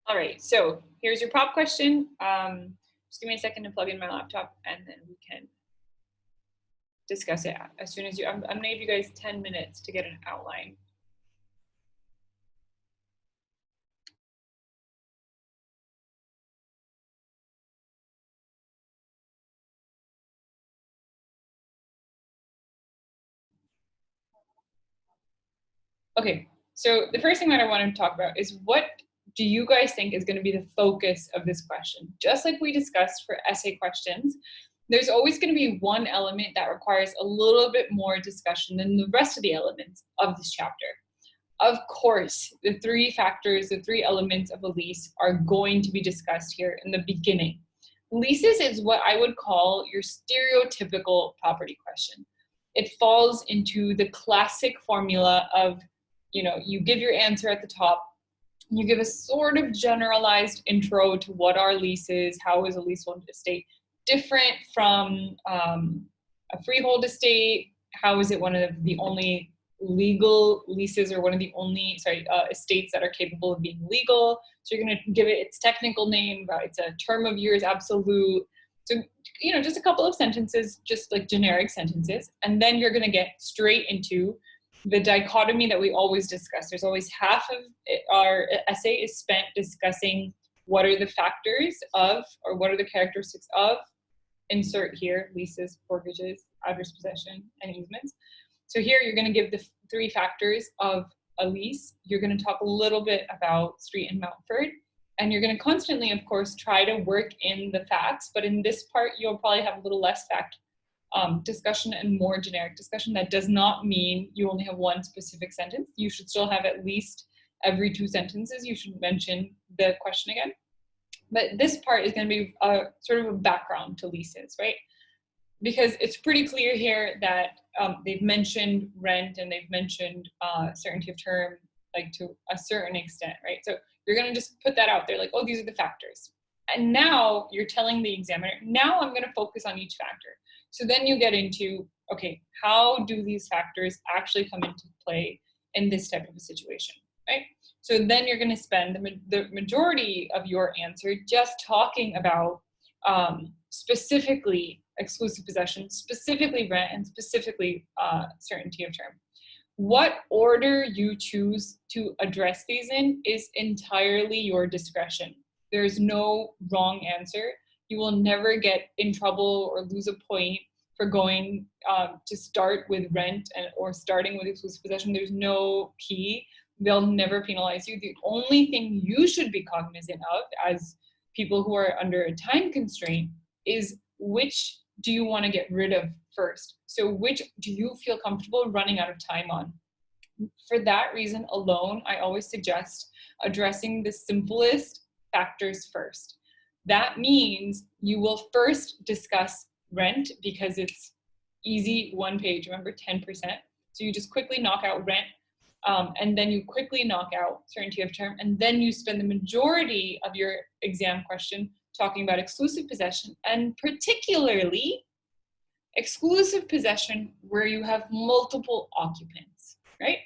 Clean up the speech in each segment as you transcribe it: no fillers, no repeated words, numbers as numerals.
All right, so here's your prop question. Just give me a second to plug in my laptop and then we can discuss it as soon as I'm gonna give you guys 10 minutes to get an outline. Okay, so the first thing that I want to talk about is what do you guys think is going to be the focus of this question? Just like we discussed for essay questions, there's always going to be one element that requires a little bit more discussion than the rest of the elements of this chapter. Of course, the three factors, the three elements of a lease are going to be discussed here in the beginning. Leases is what I would call your stereotypical property question. It falls into the classic formula of, you give your answer at the top, you give a sort of generalized intro to what are leases, how is a leasehold estate different from a freehold estate, how is it one of the only legal leases or one of the only estates that are capable of being legal. So you're going to give it its technical name, but it's a term of years absolute. So, just a couple of sentences, just like generic sentences. And then you're going to get straight into the dichotomy that we always discuss. There's always half of our essay is spent discussing what are the factors of, or what are the characteristics of, insert here, leases, mortgages, adverse possession, and easements. So here you're going to give the three factors of a lease. You're going to talk a little bit about Street and Mountford, and you're going to constantly, of course, try to work in the facts, but in this part, you'll probably have a little less fact discussion and more generic discussion. That does not mean you only have one specific sentence. You should still have at least every 2 sentences, you should mention the question again. But this part is going to be sort of a background to leases, right? Because it's pretty clear here that they've mentioned rent and they've mentioned certainty of term, like to a certain extent, right? So you're going to just put that out there, like, oh, these are the factors. And now you're telling the examiner, now I'm going to focus on each factor. So then you get into, okay, how do these factors actually come into play in this type of a situation, right? So then you're going to spend the majority of your answer just talking about specifically exclusive possession, specifically rent, and specifically certainty of term. What order you choose to address these in is entirely your discretion. There's no wrong answer. You will never get in trouble or lose a point for going to start with rent or starting with exclusive possession. There's no P. They'll never penalize you. The only thing you should be cognizant of as people who are under a time constraint is which do you want to get rid of first? So which do you feel comfortable running out of time on? For that reason alone, I always suggest addressing the simplest factors first. That means you will first discuss rent because it's easy, 1 page, remember 10%. So you just quickly knock out rent, and then you quickly knock out certainty of term, and then you spend the majority of your exam question talking about exclusive possession, and particularly exclusive possession where you have multiple occupants, right?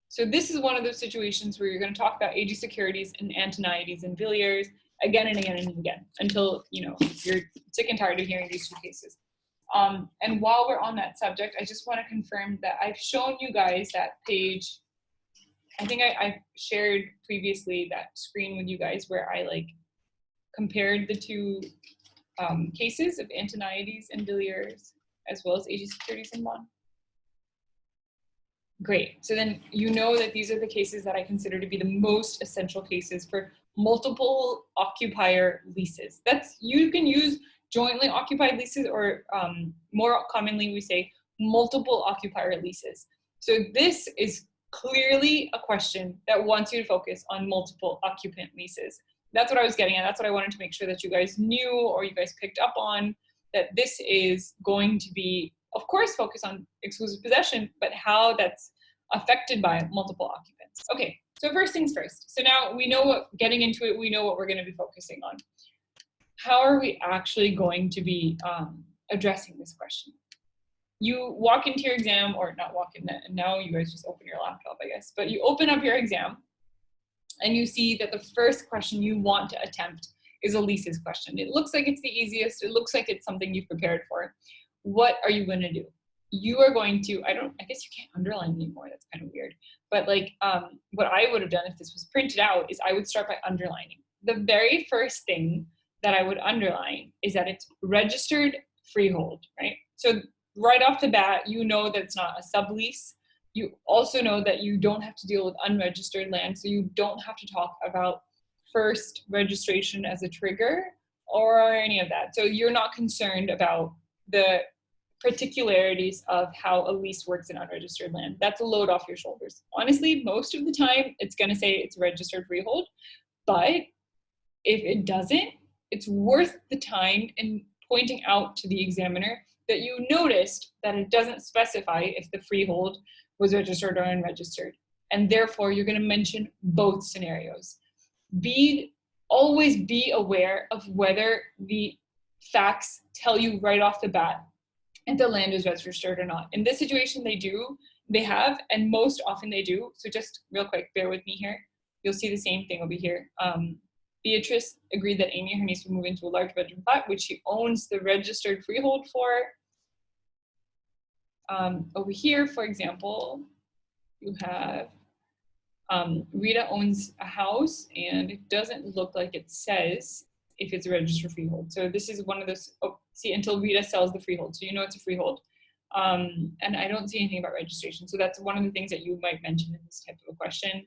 So this is one of those situations where you're going to talk about AG securities and Antoniades and Villiers again and again and again until you're sick and tired of hearing these 2 cases. And while we're on that subject, I just want to confirm that I've shown you guys that page. I think I shared previously that screen with you guys where I compared the 2 cases of Antoniades and Villiers as well as AG securities and bond. Great. So then you know that these are the cases that I consider to be the most essential cases for multiple occupier leases. You can use jointly occupied leases, or more commonly we say multiple occupier leases. So this is clearly a question that wants you to focus on multiple occupant leases. That's what I was getting at. That's what I wanted to make sure that you guys knew or you guys picked up on, that this is going to be, of course, focus on exclusive possession, but how that's affected by multiple occupants. Okay, so first things first. So now we know getting into it, we know what we're going to be focusing on. How are we actually going to be addressing this question? You walk into your exam, or not walk in, now you guys just open your laptop, I guess, but you open up your exam and you see that the first question you want to attempt is a leases question. It looks like it's the easiest. It looks like it's something you've prepared for. What are you going to do? You are going to, I guess you can't underline anymore. That's kind of weird. But like what I would have done if this was printed out is I would start by underlining. The very first thing that I would underline is that it's registered freehold, right? So right off the bat, you know that it's not a sublease. You also know that you don't have to deal with unregistered land, so you don't have to talk about first registration as a trigger or any of that. So you're not concerned about the particularities of how a lease works in unregistered land. That's a load off your shoulders. Honestly, most of the time, it's going to say it's registered freehold, but if it doesn't, it's worth the time in pointing out to the examiner that you noticed that it doesn't specify if the freehold was registered or unregistered. And therefore, you're going to mention both scenarios. Always be aware of whether the facts tell you right off the bat if the land is registered or not. In this situation, they have, and most often they do. So just real quick, bear with me here. You'll see the same thing over here. Beatrice agreed that Amy and her niece would move into a large bedroom flat, which she owns the registered freehold for. Over here, for example, you have Rita owns a house, and it doesn't look like it says if it's a registered freehold. So this is one of those, see, until Rita sells the freehold. So you know it's a freehold. And I don't see anything about registration. So that's one of the things that you might mention in this type of a question.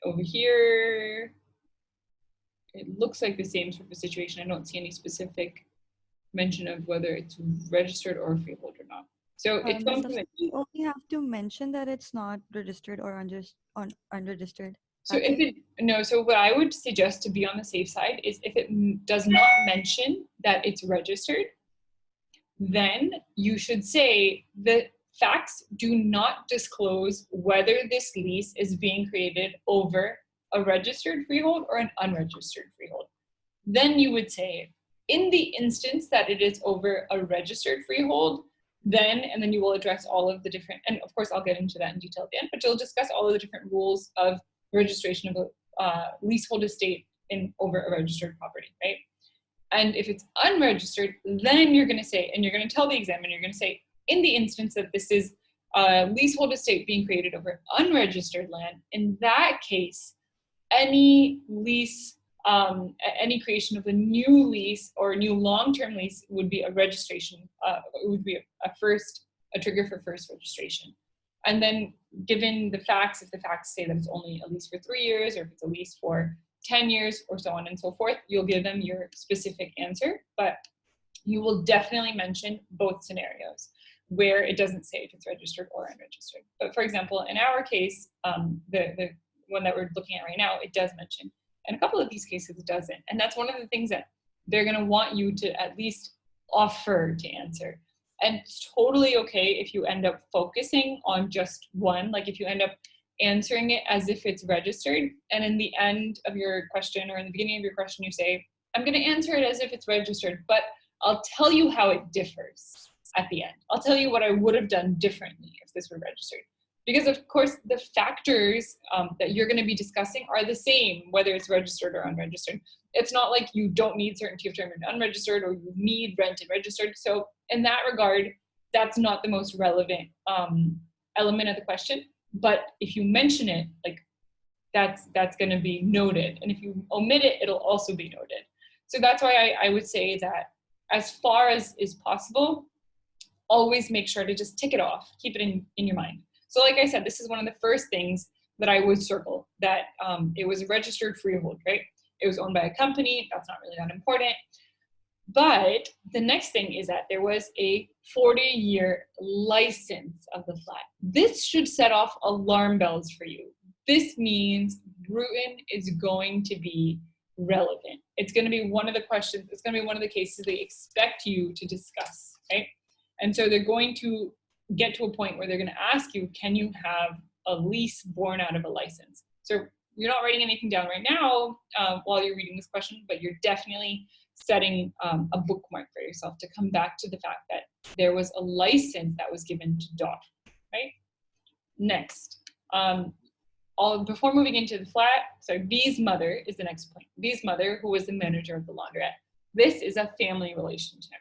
Over here, it looks like the same sort of situation. I don't see any specific mention of whether it's registered or freehold or not. So it's something that you only have to mention that it's not registered or unregistered. So so what I would suggest to be on the safe side is if it does not mention that it's registered, then you should say the facts do not disclose whether this lease is being created over a registered freehold or an unregistered freehold. Then you would say, in the instance that it is over a registered freehold, and then you will address all of the different, and of course I'll get into that in detail at the end, but you'll discuss all of the different rules of registration of a leasehold estate over a registered property, right? And if it's unregistered, then you're going to say, and you're going to tell the examiner, you're going to say, in the instance that this is a leasehold estate being created over unregistered land, in that case, any lease, any creation of a new lease or a new long-term lease would be a registration, it would be a trigger for first registration. And then given the facts, if the facts say that it's only a lease for 3 years, or if it's a lease for 10 years, or so on and so forth, you'll give them your specific answer, but you will definitely mention both scenarios where it doesn't say if it's registered or unregistered. But for example, in our case, the one that we're looking at right now, it does mention. In a couple of these cases, it doesn't. And that's one of the things that they're gonna want you to at least offer to answer. And it's totally okay if you end up focusing on just one, like if you end up answering it as if it's registered, and in the end of your question or in the beginning of your question, you say, I'm gonna answer it as if it's registered, but I'll tell you how it differs at the end. I'll tell you what I would have done differently if this were registered. Because of course, the factors that you're gonna be discussing are the same, whether it's registered or unregistered. It's not like you don't need certainty of term and unregistered, or you need rent and registered. So in that regard, that's not the most relevant element of the question. But if you mention it, like that's gonna be noted. And if you omit it, it'll also be noted. So that's why I would say that as far as is possible, always make sure to just tick it off, keep it in your mind. So like I said, this is one of the first things that I would circle, that it was a registered freehold, right? It was owned by a company, that's not really that important. But the next thing is that there was a 40-year license of the flat. This should set off alarm bells for you. This means Bruton is going to be relevant. It's going to be one of the questions, it's going to be one of the cases they expect you to discuss, right? And so they're going to get to a point where they're going to ask you, can you have a lease born out of a license? So you're not writing anything down right now while you're reading this question, but you're definitely setting a bookmark for yourself to come back to the fact that there was a license that was given to Dot, right? Next, before moving into the flat, sorry, B's mother is the next point. B's mother, who was the manager of the laundrette. This is a family relationship.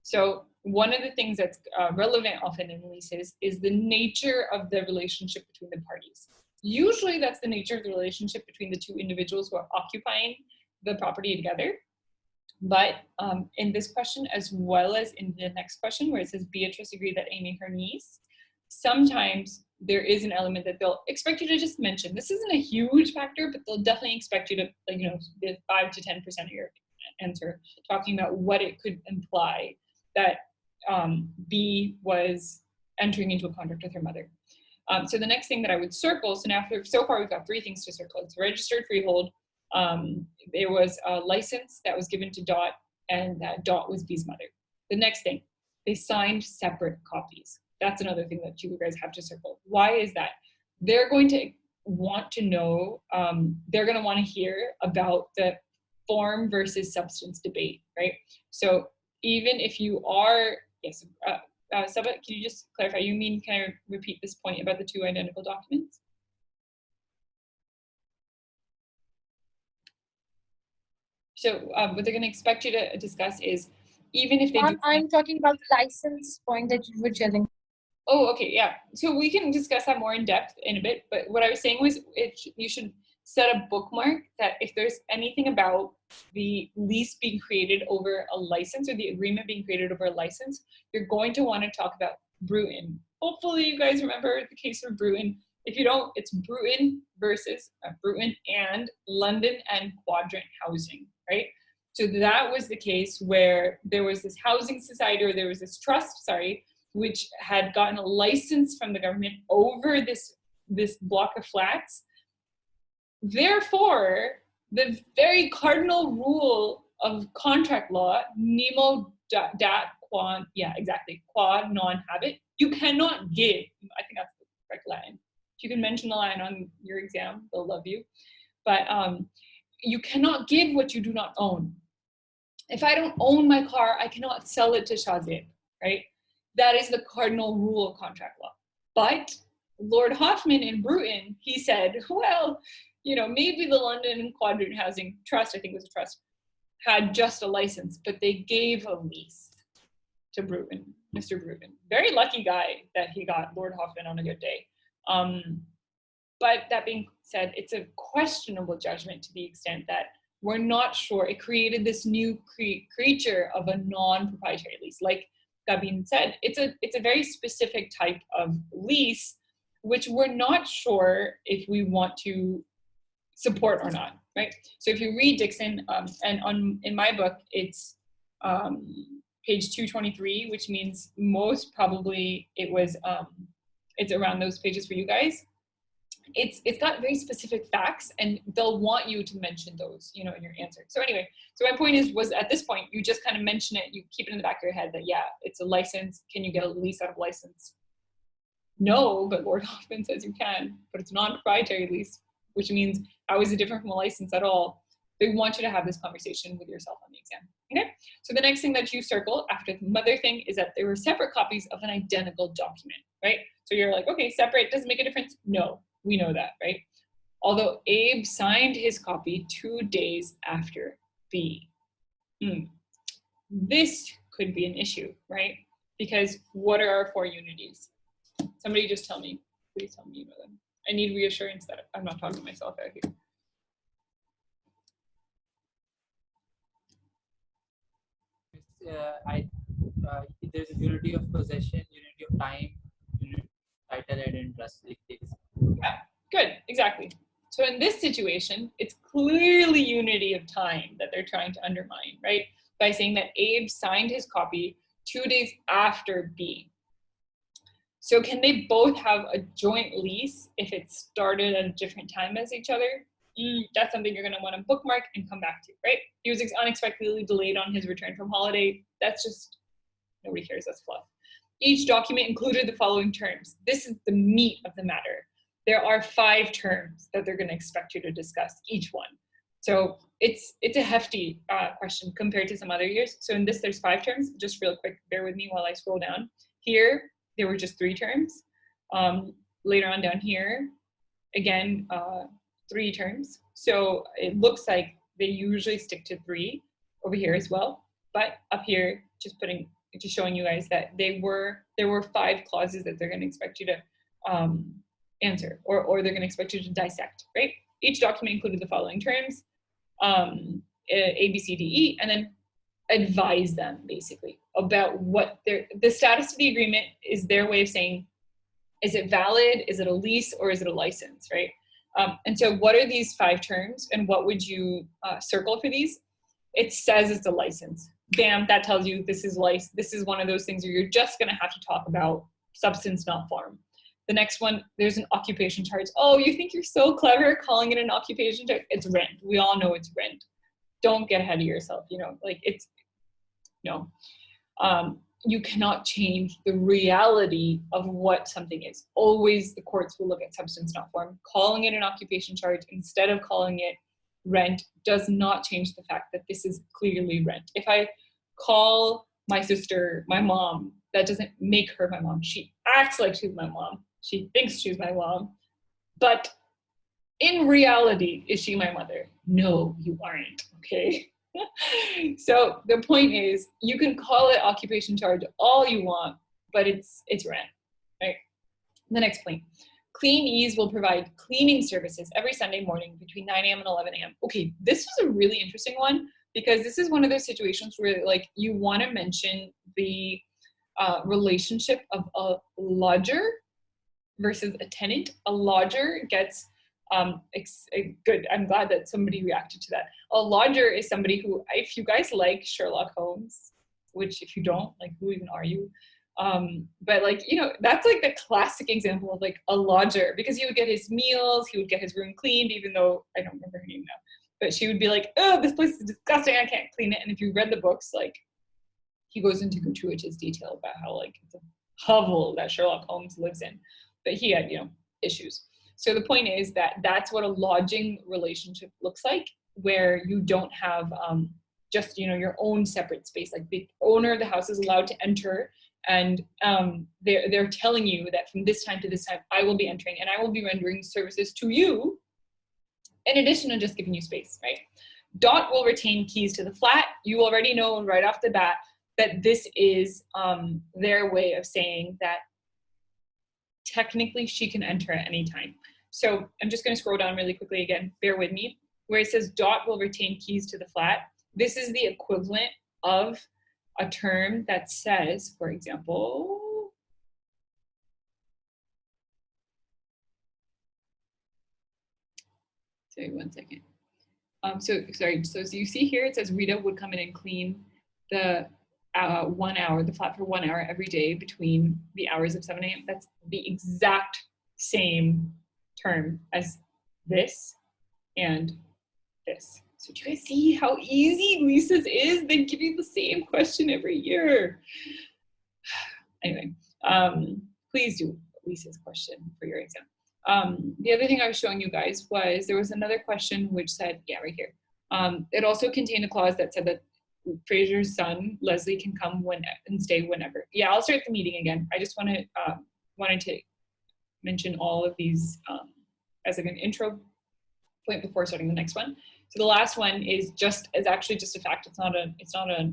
So one of the things that's relevant often in leases is the nature of the relationship between the parties. Usually that's the nature of the relationship between the two individuals who are occupying the property together. But in this question, as well as in the next question where it says Beatrice agreed that Amy, her niece, sometimes there is an element that they'll expect you to just mention. This isn't a huge factor, but they'll definitely expect you to, like, you know, 5 to 10% of your answer, talking about what it could imply that B was entering into a contract with her mother. So the next thing that I would circle, so far we've got 3 things to circle. It's registered freehold. There was a license that was given to Dot, and Dot was B's mother. The next thing, they signed separate copies. That's another thing that you guys have to circle. Why is that? They're going to want to know, they're going to want to hear about the form versus substance debate, right? So even if you are, yes, Sabah, can you just clarify, you mean, can I repeat this point about the 2 identical documents? So what they're going to expect you to discuss is, even if they do. I'm talking about the license point that you were telling. Oh, okay, yeah. So we can discuss that more in depth in a bit. But what I was saying was, you should set a bookmark that if there's anything about the lease being created over a license or the agreement being created over a license, you're going to want to talk about Bruin. Hopefully you guys remember the case of Bruin. If you don't, it's Bruin versus Bruin and London and Quadrant Housing, right? So that was the case where there was this housing society, or there was this trust, sorry, which had gotten a license from the government over this block of flats. Therefore, the very cardinal rule of contract law, nemo dat quod, yeah, exactly, quod non habet, you cannot give, I think that's the correct line. If you can mention the line on your exam, they'll love you. But you cannot give what you do not own. If I don't own my car, I cannot sell it to Shazib, right? That is the cardinal rule of contract law. But Lord Hoffman in Bruton, he said, well, you know, maybe the London Quadrant Housing Trust, I think it was a trust, had just a license, but they gave a lease to Bruton, Mr. Bruton. Very lucky guy that he got Lord Hoffman on a good day. But that being said, it's a questionable judgment to the extent that we're not sure. It created this new creature of a non-proprietary lease. Like Gabin said, it's a very specific type of lease, which we're not sure if we want to support or not, right? So if you read Dixon, and in my book, it's page 223, which means most probably it was, it's around those pages for you guys. It's got very specific facts, and they'll want you to mention those, you know, in your answer. So anyway, so my point was at this point, you just kind of mention it, you keep it in the back of your head that, yeah, it's a license. Can you get a lease out of license? No, but Lord Hoffman says you can, but it's non-proprietary lease, which means how is it different from a license at all? They want you to have this conversation with yourself on the exam, okay? So the next thing that you circle after the mother thing is that there were separate copies of an identical document, right? So you're like, okay, separate, doesn't make a difference? No, we know that, right? Although Abe signed his copy 2 days after B. This could be an issue, right? Because what are our 4 unities? Somebody just tell me, please tell me you know them. I need reassurance that I'm not talking myself out here. There's a unity of possession, unity of time, unity of title and interest. Yeah, good, exactly. So in this situation, it's clearly unity of time that they're trying to undermine, right? By saying that Abe signed his copy 2 days after B. So can they both have a joint lease if it started at a different time as each other? That's something you're going to want to bookmark and come back to, right? He was unexpectedly delayed on his return from holiday. That's just, nobody cares, that's fluff. Each document included the following terms. This is the meat of the matter. There are 5 terms that they're going to expect you to discuss, each one. So it's a hefty question compared to some other years. So in this, there's 5 terms. Just real quick, bear with me while I scroll down. Here, there were just 3 terms. Later on down here, again, 3 terms. So it looks like they usually stick to 3 over here as well. But up here, just showing you guys that there were 5 clauses that they're going to expect you to answer, or they're going to expect you to dissect, right? Each document included the following terms, A, B, C, D, E, and then advise them basically about what the status of the agreement is. Their way of saying, is it valid? Is it a lease, or is it a license, right? And so what are these 5 terms, and what would you circle for these? It says it's a license. Bam, that tells you this is one of those things where you're just gonna have to talk about substance, not form. The next one, there's an occupation charge. Oh, you think you're so clever calling it an occupation charge? It's rent. We all know it's rent. Don't get ahead of yourself, like it's, no. You cannot change the reality of what something is. Always the courts will look at substance, not form. Calling it an occupation charge instead of calling it rent does not change the fact that this is clearly rent. If I call my sister my mom, that doesn't make her my mom. She acts like she's my mom. She thinks she's my mom. But in reality, is she my mother? No, you aren't, okay? So the point is, you can call it occupation charge all you want, but it's rent, right? The next point. Clean Ease will provide cleaning services every Sunday morning between 9 a.m. and 11 a.m. Okay, this was a really interesting one, because this is one of those situations where like you want to mention the relationship of a lodger versus a tenant. A lodger gets good. I'm glad that somebody reacted to that. A lodger is somebody who, if you guys like Sherlock Holmes, which if you don't, like, who even are you? But like, that's like the classic example of like a lodger, because he would get his meals, he would get his room cleaned, even though I don't remember her name now, but she would be like, oh, this place is disgusting, I can't clean it. And if you read the books, like, he goes into gratuitous detail about how like it's a hovel that Sherlock Holmes lives in, but he had, issues. So the point is that that's what a lodging relationship looks like, where you don't have just, your own separate space. Like the owner of the house is allowed to enter, and they're telling you that from this time to this time, I will be entering and I will be rendering services to you in addition to just giving you space, right? Dot will retain keys to the flat. You already know right off the bat that this is their way of saying that technically she can enter at any time. So I'm just going to scroll down really quickly again, bear with me, where it says Dot will retain keys to the flat. This is the equivalent of a term that says, for example, sorry, one second. So you see here, it says Rita would come in and clean the 1 hour, the flat for 1 hour every day between the hours of 7 a.m. That's the exact same term as this and this. So do you guys see how easy LEASES is? They give you the same question every year. Anyway, please do LEASES question for your exam. The other thing I was showing you guys was there was another question which said, yeah, right here. It also contained a clause that said that Fraser's son, Leslie, can come and stay whenever. Yeah, I'll start the meeting again. I just wanted to mention all of these as like an intro point before starting the next one. So the last one is actually just a fact. It's not a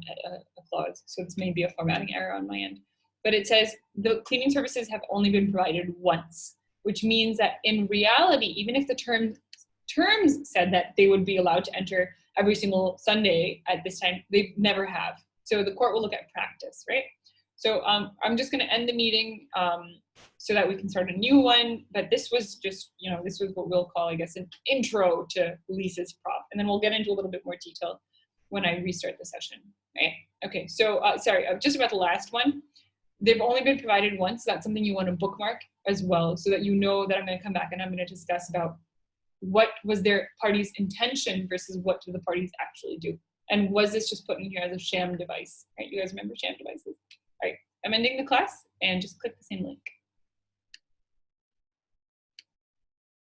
clause. So this may be a formatting error on my end. But it says the cleaning services have only been provided once, which means that in reality, even if the terms said that they would be allowed to enter every single Sunday at this time, they never have. So the court will look at practice, right? So I'm just going to end the meeting so that we can start a new one. But this was just, this was what we'll call, I guess, an intro to LEASES prop. And then we'll get into a little bit more detail when I restart the session, right? Okay, so sorry, just about the last one. They've only been provided once. So that's something you want to bookmark as well, so that you know that I'm going to come back and I'm going to discuss about what was their party's intention versus what do the parties actually do. And was this just put in here as a sham device, right? You guys remember sham devices? All right, I'm ending the class and just click the same link.